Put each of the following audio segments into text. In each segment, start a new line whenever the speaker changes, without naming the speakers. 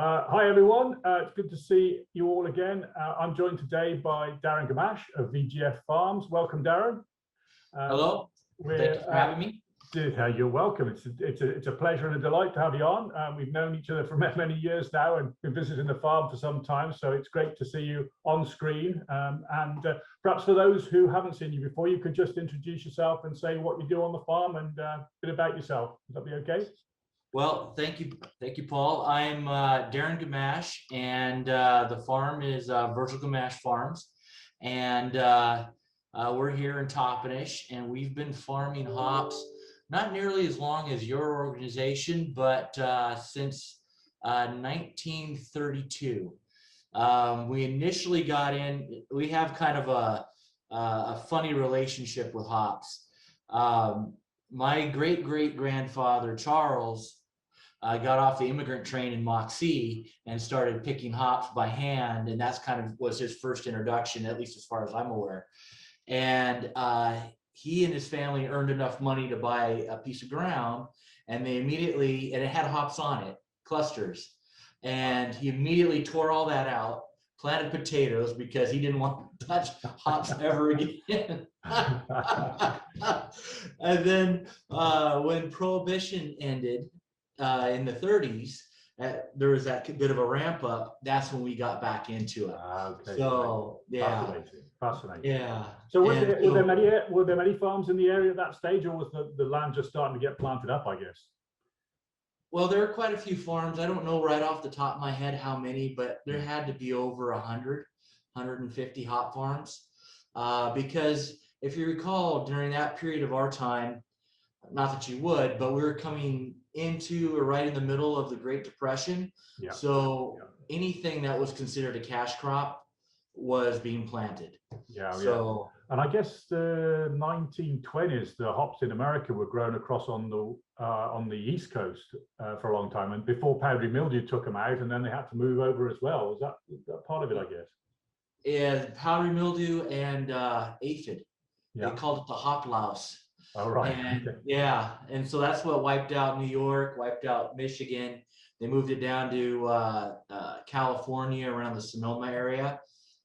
Hi, everyone. It's good to see you all again. I'm joined today by Darren Gamache of VGF Farms. Welcome, Darren.
Hello. Thank you for having me.
You're welcome. It's a pleasure and a delight to have you on. We've known each other for many years now and been visiting the farm for some time, so it's great to see you on screen. Perhaps for those who haven't seen you before, you could just introduce yourself and say what you do on the farm and a bit about yourself. Would that be okay?
Well, thank you, Paul. I'm Darren Gamache, and the farm is Virgil Gamache Farms, and we're here in Toppenish, and we've been farming hops not nearly as long as your organization, but since 1932. We initially got in. We have kind of a funny relationship with hops. My great-great-grandfather, Charles, got off the immigrant train in Moxie and started picking hops by hand. And that's kind of was his first introduction, at least as far as I'm aware. And he and his family earned enough money to buy a piece of ground, and and it had hops on it, clusters. And he immediately tore all that out, planted potatoes because he didn't want to touch hops ever again. And then when Prohibition ended in the 30s, there was that bit of a ramp up. That's when we got back into it.
Okay.
So yeah,
fascinating.
Yeah.
So were there many farms in the area at that stage, or was the land just starting to get planted up, I guess?
Well, there are quite a few farms. I don't know right off the top of my head how many, but there had to be over 100, 150 hop farms. Because if you recall, during that period of our time, not that you would, but we were coming into or right in the middle of the Great Depression.
Yeah.
So anything that was considered a cash crop was being planted.
So, and I guess the 1920s, the hops in America were grown across on the East Coast for a long time, and before powdery mildew took them out, and then they had to move over as well. Was that part of it, I guess?
Yeah, powdery mildew and aphid.
Yeah.
They called it the hop louse.
Oh, right.
And
Okay.
yeah, and so that's what wiped out New York, wiped out Michigan. They moved it down to California around the Sonoma area,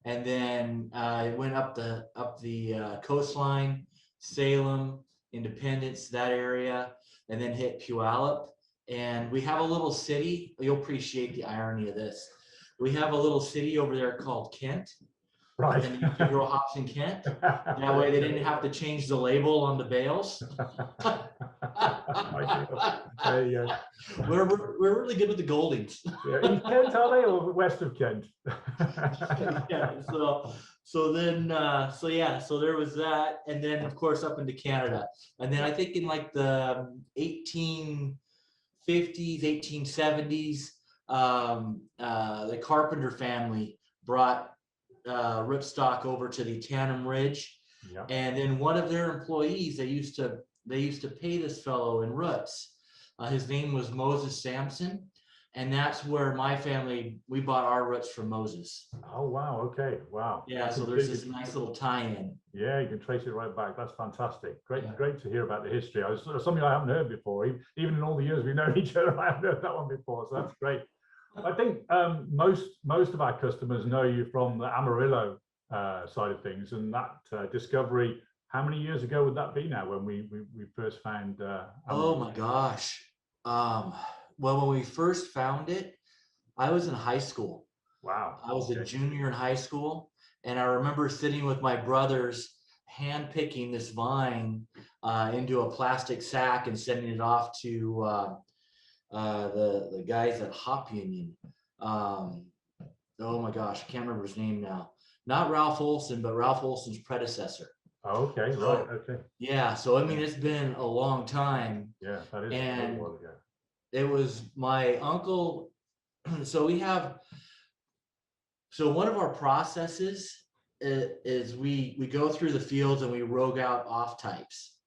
and then it went up the coastline, Salem, Independence, that area, and then hit Puyallup. And we have a little city. You'll appreciate the irony of this. We have a little city over there called Kent.
Right.
And they used to grow hops in Kent. That way they didn't have to change the label on the bales.
There you go.
We're really good with the Goldings.
Yeah. East Kent, are they, or west of Kent?
Yeah. So there was that, and then of course up into Canada, and then I think in like the 1850s, 1870s, the Carpenter family brought rootstock over to the Tannum Ridge, and then one of their employees, they used to pay this fellow in roots. His name was Moses Sampson, and that's where my family, we bought our roots from Moses.
Oh wow! Okay, wow.
Yeah, so there's this nice little tie-in.
Yeah, you can trace it right back. That's fantastic. Great to hear about the history. Something I haven't heard before. Even in all the years we've known each other, I haven't heard that one before. So that's great. I think most of our customers know you from the Amarillo side of things, and that discovery. How many years ago would that be now when we first found?
Oh my gosh! Well, when we first found it, I was in high school.
Wow!
I was a junior in high school, and I remember sitting with my brothers, hand picking this vine into a plastic sack and sending it off to the guys at Hop Union. Oh my gosh, I can't remember his name now. Not Ralph Olson, but Ralph Olson's predecessor.
Oh, okay, right, okay.
Yeah, so I mean, it's been a long time.
Yeah, that is
and
a while ago.
It was my uncle. So one of our processes is we go through the fields and we rogue out off types.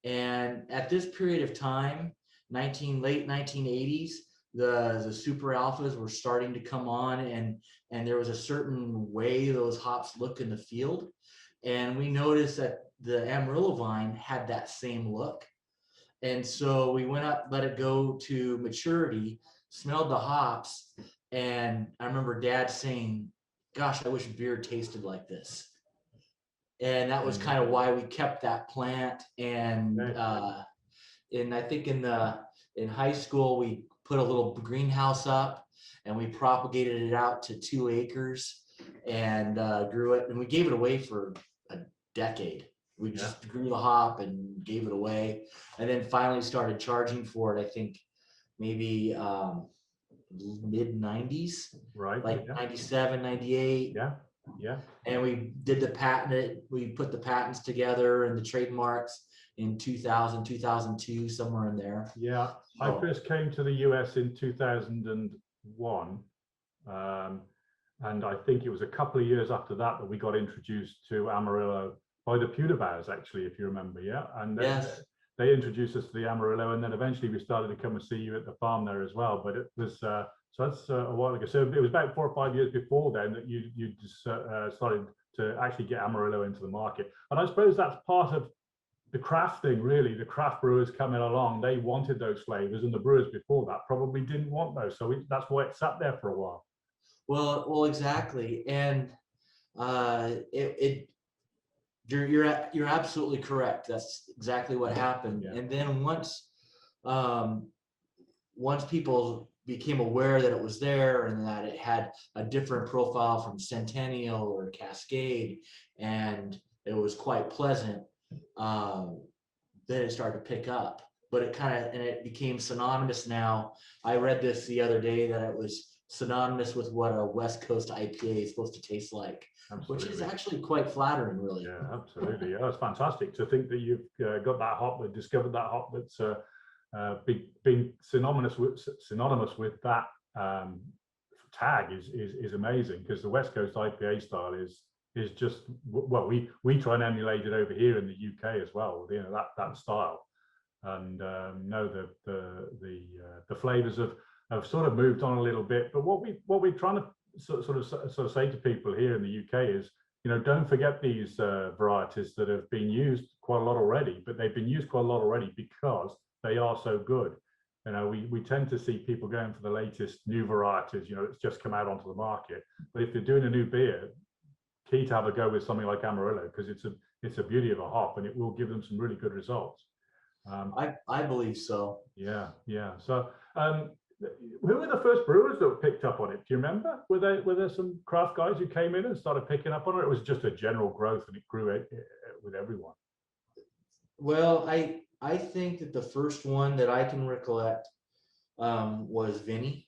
And at this period of time, late 1980s, the super alphas were starting to come on, and there was a certain way those hops look in the field. And we noticed that the Amarillo vine had that same look. And so we went up, let it go to maturity, smelled the hops, And I remember Dad saying, "Gosh, I wish beer tasted like this." And that was kind of why we kept that plant. And I think in high school we put a little greenhouse up, and we propagated it out to 2 acres and grew it, and we gave it away for a decade. We just grew the hop and gave it away, and then finally started charging for it. I think maybe mid 90s,
Right.
like 97, 98.
Yeah.
And we did the patent, we put the patents together and the trademarks in 2000, 2002, somewhere in there.
Yeah. I first came to the US in 2001. And I think it was a couple of years after that we got introduced to Amarillo by the Pewterbauers, actually, if you remember. Yeah. And they introduced us to the Amarillo, and then eventually we started to come and see you at the farm there as well. But it was, so that's a while ago. So it was about 4 or 5 years before then that you just started to actually get Amarillo into the market. And I suppose that's part of the crafting, really. The craft brewers coming along, they wanted those flavors, and the brewers before that probably didn't want those. So that's why it sat there for a while.
Well, exactly. And you're absolutely correct. That's exactly what happened.
Yeah.
And then once people became aware that it was there and that it had a different profile from Centennial or Cascade, and it was quite pleasant, then it started to pick up. But it became synonymous now. I read this the other day that it was synonymous with what a West Coast IPA is supposed to taste like. Absolutely. Which is actually quite flattering, really.
Yeah, absolutely. Yeah, it's fantastic to think that you've got that hop, discovered that hop that's being synonymous with that tag is amazing, because the West Coast IPA style is just, well, we try and emulate it over here in the UK as well. You know, that style, and the flavors have sort of moved on a little bit. But what we're trying to sort of say to people here in the UK is, you know, don't forget these varieties that have been used quite a lot already, but they've been used quite a lot already because they are so good. You know, we tend to see people going for the latest new varieties, you know, it's just come out onto the market. But if they're doing a new beer, key to have a go with something like Amarillo, because it's a beauty of a hop, and it will give them some really good results.
I believe so.
Yeah. So who were the first brewers that picked up on it? Do you remember? Were there some craft guys who came in and started picking up on it? Or it was just a general growth and it grew with everyone?
Well, I think that the first one that I can recollect was Vinny,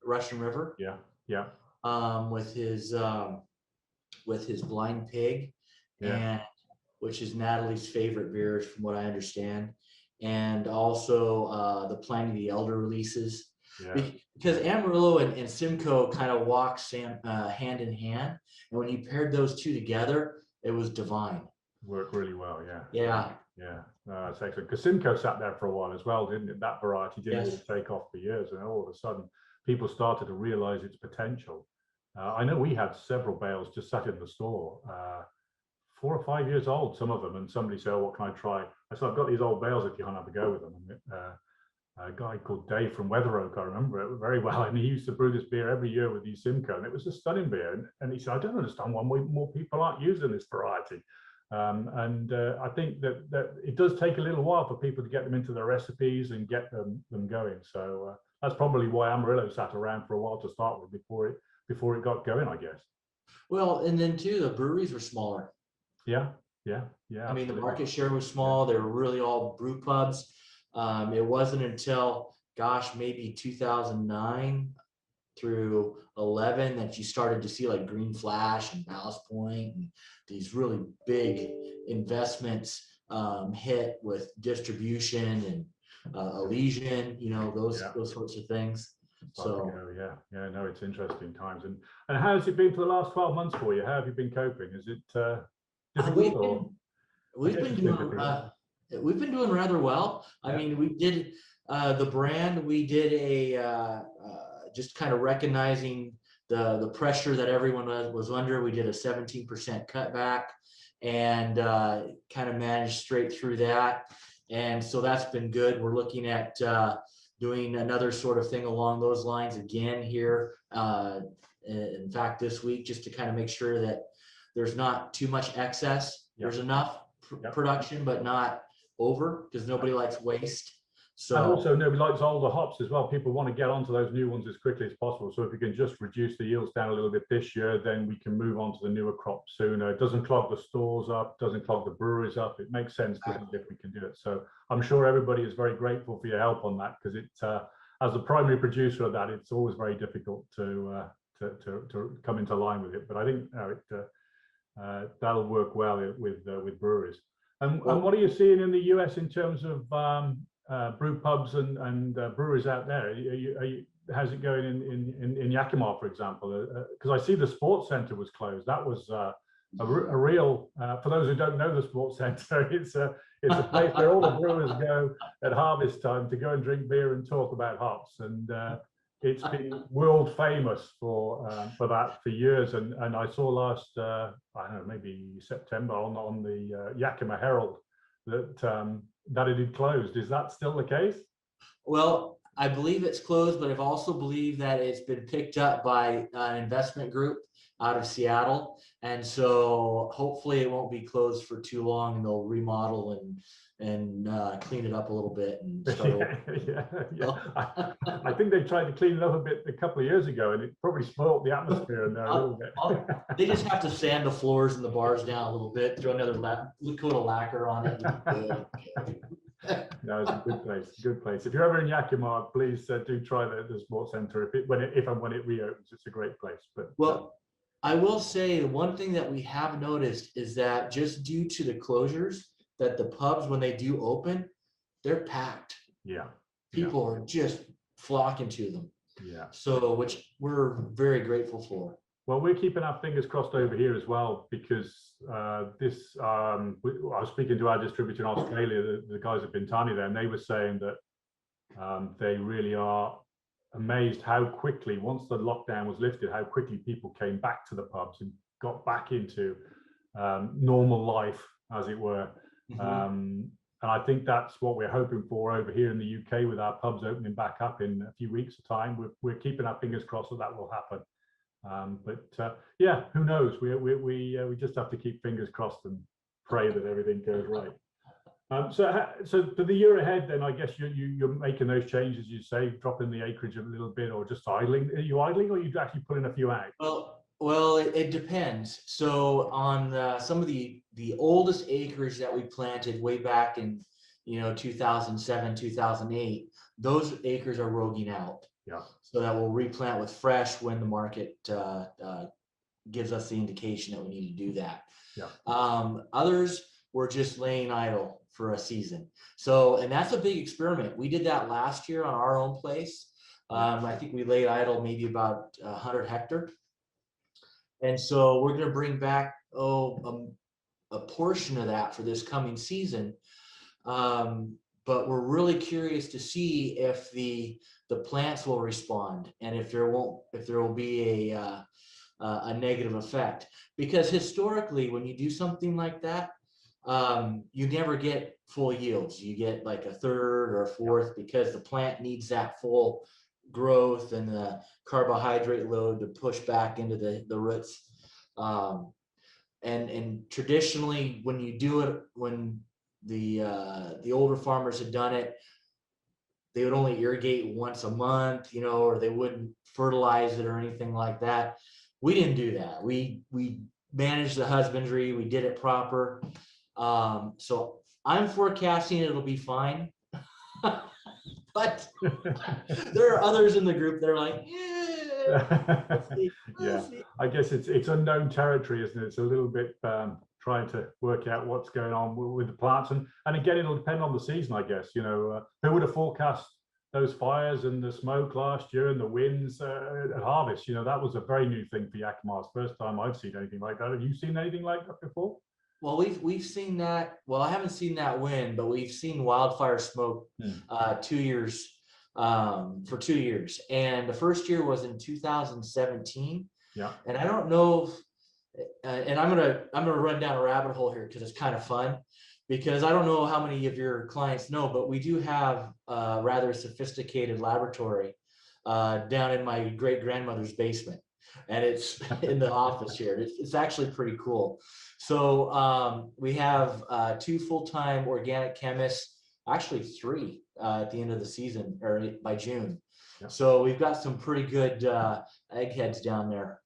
Russian River.
Yeah.
With his Blind Pig, and which is Natalie's favorite beers, from what I understand, and also the Pliny the Elder releases. Yeah. Because Amarillo and Simcoe kind of walk hand in hand, and when you paired those two together, it was divine.
Worked really well.
Yeah.
That's excellent. Because Simcoe sat there for a while as well, didn't it? That variety didn't really take off for years, and all of a sudden, people started to realize its potential. I know we had several bales just sat in the store, 4 or 5 years old, some of them, and somebody said, "Oh, what can I try?" I said, "I've got these old bales if you want to have a go with them." And, a guy called Dave from Weather Oak, I remember it very well, and he used to brew this beer every year with these Simcoe, and it was a stunning beer. And he said, "I don't understand why more people aren't using this variety." I think that it does take a little while for people to get them into their recipes and get them going. So that's probably why Amarillo sat around for a while to start with before it got going, I guess.
Well, and then too, the breweries were smaller.
Yeah.
I mean, the market share was small. They were really all brew pubs. It wasn't until, maybe 2009 through 11 that you started to see like Green Flash and Ballast Point and these really big investments hit with distribution and Elysian, you know, those sorts of things. So
no, it's interesting times. And how has it been for the last 12 months for you? How have you been coping? Is it difficult?
We've been doing rather well. I mean, we did the brand. We did a just kind of recognizing the pressure that everyone was under. We did a 17% cutback and kind of managed straight through that. And so that's been good. We're looking at doing another sort of thing along those lines again here. In fact, this week, just to kind of make sure that there's not too much excess.
Yep.
There's enough
Yep.
production, but not over, because nobody likes waste. So,
and also nobody likes older hops as well. People want to get onto those new ones as quickly as possible. So if we can just reduce the yields down a little bit this year, then we can move on to the newer crops sooner. It doesn't clog the stores up, doesn't clog the breweries up. It makes sense, doesn't it, if we can do it. So I'm sure everybody is very grateful for your help on that, because it's as the primary producer of that, it's always very difficult to come into line with it. But I think that'll work well with breweries. And what are you seeing in the US in terms of brew pubs and breweries out there? How's it going in Yakima, for example? Because I see the sports center was closed. That was a real, for those who don't know the sports center, it's a place where all the brewers go at harvest time to go and drink beer and talk about hops. And it's been world famous for that for years. And I saw last, I don't know, maybe September on the Yakima Herald that it had closed. Is that still the case?
well, I believe it's closed, but I've also believed that it's been picked up by an investment group out of Seattle. And so hopefully it won't be closed for too long, and they'll remodel and clean it up a little bit and start
yeah. I think they tried to clean it up a bit a couple of years ago, and it probably spoiled the atmosphere in there a little bit.
They just have to sand the floors and the bars down a little bit, throw another coat of lacquer on it.
No, it's a good place. Good place. If you're ever in Yakima, please do try the sports center. If and when it reopens, it's a great place. But
well, I will say one thing that we have noticed is that just due to the closures, that the pubs, when they do open, they're packed.
Yeah.
People are just flocking to them.
Yeah.
So, which we're very grateful for.
Well, we're keeping our fingers crossed over here as well, because I was speaking to our distributor in Australia, the guys at Bintani there, and they were saying that they really are amazed how quickly, once the lockdown was lifted, how quickly people came back to the pubs and got back into normal life, as it were. And I think that's what we're hoping for over here in the UK with our pubs opening back up in a few weeks' time. We're keeping our fingers crossed that will happen. Yeah, who knows? We just have to keep fingers crossed and pray that everything goes right. So for the year ahead, then I guess you're making those changes. You say dropping the acreage a little bit, or just idling. Are you idling, or are you actually putting a few out?
Well, it depends. So on some of the oldest acreage that we planted way back in 2007, 2008, those acres are roguing out.
Yeah.
So that we'll replant with fresh when the market gives us the indication that we need to do that.
Yeah.
Others we're just laying idle for a season. So, and that's a big experiment. We did that last year on our own place. I think we laid idle maybe about 100 hectares. And so we're going to bring back a portion of that for this coming season. But we're really curious to see if the plants will respond, and if there will be a negative effect. Because historically, when you do something like that, you never get full yields. You get like a third or a fourth, because the plant needs that full growth and the carbohydrate load to push back into the roots. And traditionally, when you do it, when the older farmers had done it, they would only irrigate once a month, or they wouldn't fertilize it or anything like that. We didn't do that. We managed the husbandry. We did it proper. So I'm forecasting it'll be fine. But there are others in the group that are like,
yeah, I guess it's unknown territory, isn't it? It's a little bit trying to work out what's going on with the plants, and again, it'll depend on the season, I guess. Who would have forecast those fires and the smoke last year and the winds at harvest? That was a very new thing for Yakima's. First time I've seen anything like that. Have you seen anything like that before?
Well, we've seen that. Well, I haven't seen that wind, but we've seen wildfire smoke 2 years for 2 years, and the first year was in 2017.
Yeah.
And I don't know if, and I'm gonna run down a rabbit hole here because it's kind of fun. because I don't know how many of your clients know, but we do have a rather sophisticated laboratory down in my great grandmother's basement, and it's in the office here. It's actually pretty cool. So we have 2 full-time organic chemists, actually 3 at the end of the season or by June.
Yeah.
So we've got some pretty good eggheads down there.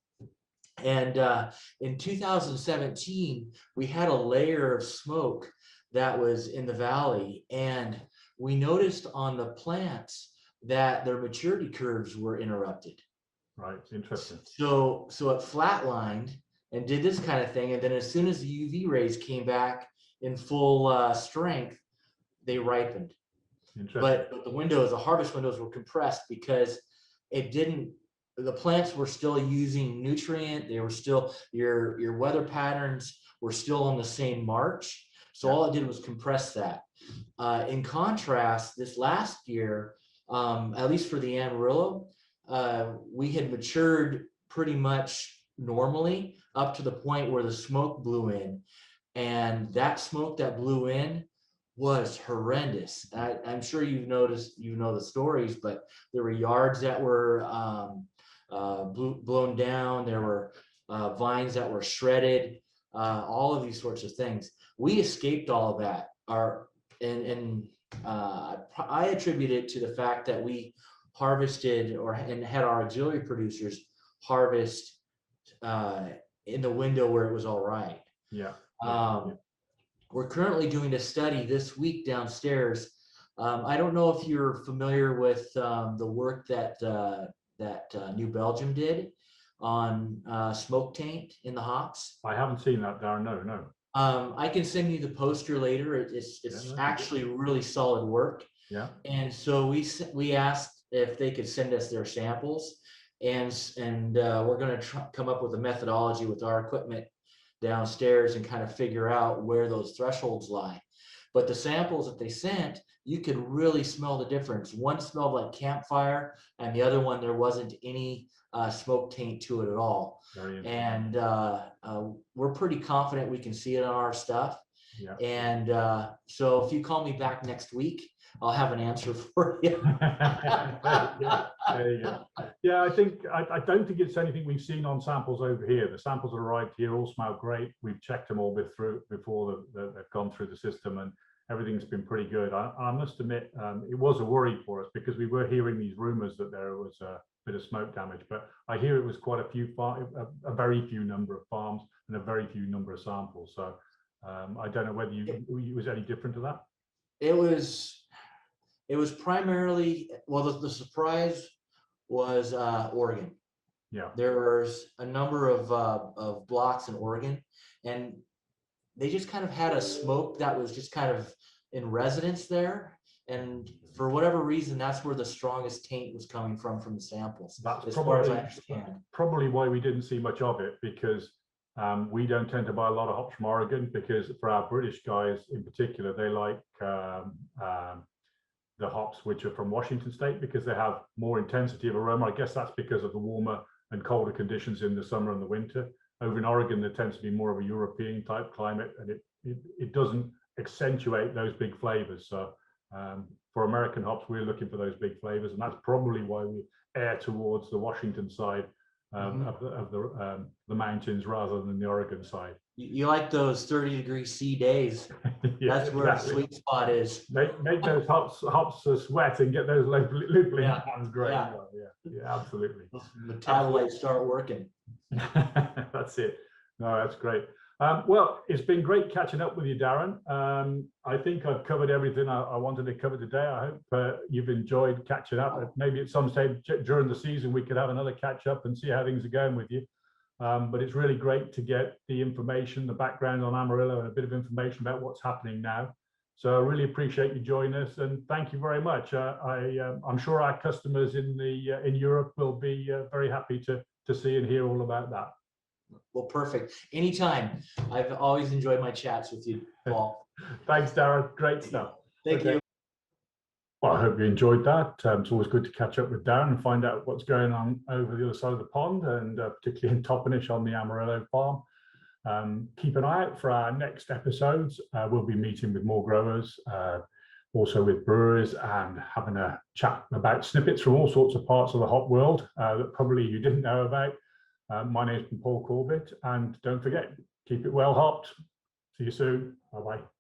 And in 2017, we had a layer of smoke that was in the valley, and we noticed on the plants that their maturity curves were interrupted.
Right, interesting.
So it flatlined and did this kind of thing, and then as soon as the UV rays came back in full strength, they ripened. But the windows, the harvest windows were compressed because it didn't. The plants were still using nutrient. They were still, your weather patterns were still on the same march. So all it did was compress that. In contrast, this last year, at least for the Amarillo, we had matured pretty much normally up to the point where the smoke blew in. And that smoke that blew in was horrendous. I'm sure you've noticed, you know the stories, but there were yards that were blown down. There were vines that were shredded, all of these sorts of things. We escaped all of that. I attribute it to the fact that we harvested and had our auxiliary producers harvest in the window where it was all right.
Yeah.
We're currently doing a study this week downstairs. I don't know if you're familiar with the work that New Belgium did on smoke taint in the hops.
I haven't seen that, Darren. No.
I can send you the poster later. It's actually really solid work.
Yeah.
And so we asked if they could send us their samples, and we're going to come up with a methodology with our equipment downstairs and kind of figure out where those thresholds lie. But the samples that they sent, you could really smell the difference. One smelled like campfire, and the other one, there wasn't any smoke taint to it at all. And we're pretty confident we can see it on our stuff.
Yeah.
And so if you call me back next week, I'll have an answer for you.
There you go. Yeah, I don't think it's anything we've seen on samples over here. The samples that arrived here all smell great. We've checked them all before they've gone through the system, and everything's been pretty good. I must admit, it was a worry for us because we were hearing these rumors that there was a bit of smoke damage, but I hear it was quite a very few number of farms and a very few number of samples. So I don't know whether it was any different to that.
It was primarily, well, the surprise was Oregon.
Yeah.
There was a number of blocks in Oregon, and they just kind of had a smoke that was just kind of in residence there. And for whatever reason, that's where the strongest taint was coming from the samples.
That's
as far as I understand.
Probably why we didn't see much of it, because we don't tend to buy a lot of hops from Oregon, because for our British guys in particular, they like the hops which are from Washington State because they have more intensity of aroma. I guess that's because of the warmer and colder conditions in the summer and the winter. Over in Oregon, there tends to be more of a European type climate, and it doesn't accentuate those big flavors. So for American hops, we're looking for those big flavors, and that's probably why we err towards the Washington side of the mountains rather than the Oregon side.
You like those 30°C days.
Yeah,
that's where the sweet spot is.
Make those hops sweat and get those lupulin hands great.
Yeah.
Yeah, absolutely.
Those metabolites start working.
That's it. No, that's great. Well, it's been great catching up with you, Darren. I think I've covered everything I wanted to cover today. I hope you've enjoyed catching up. Maybe at some stage during the season, we could have another catch up and see how things are going with you. But it's really great to get the information, the background on Amarillo, and a bit of information about what's happening now. So I really appreciate you joining us, and thank you very much. I'm sure our customers in Europe will be very happy to see and hear all about that.
Well, perfect. Anytime. I've always enjoyed my chats with you, Paul.
Thanks, Darren. Great stuff.
Thank you.
Well, I hope you enjoyed that. It's always good to catch up with Darren and find out what's going on over the other side of the pond, and particularly in Toppenish on the Amarillo farm. Keep an eye out for our next episodes. We'll be meeting with more growers, also with brewers, and having a chat about snippets from all sorts of parts of the hop world that probably you didn't know about. My name is Paul Corbett, and don't forget, keep it well hopped. See you soon. Bye-bye.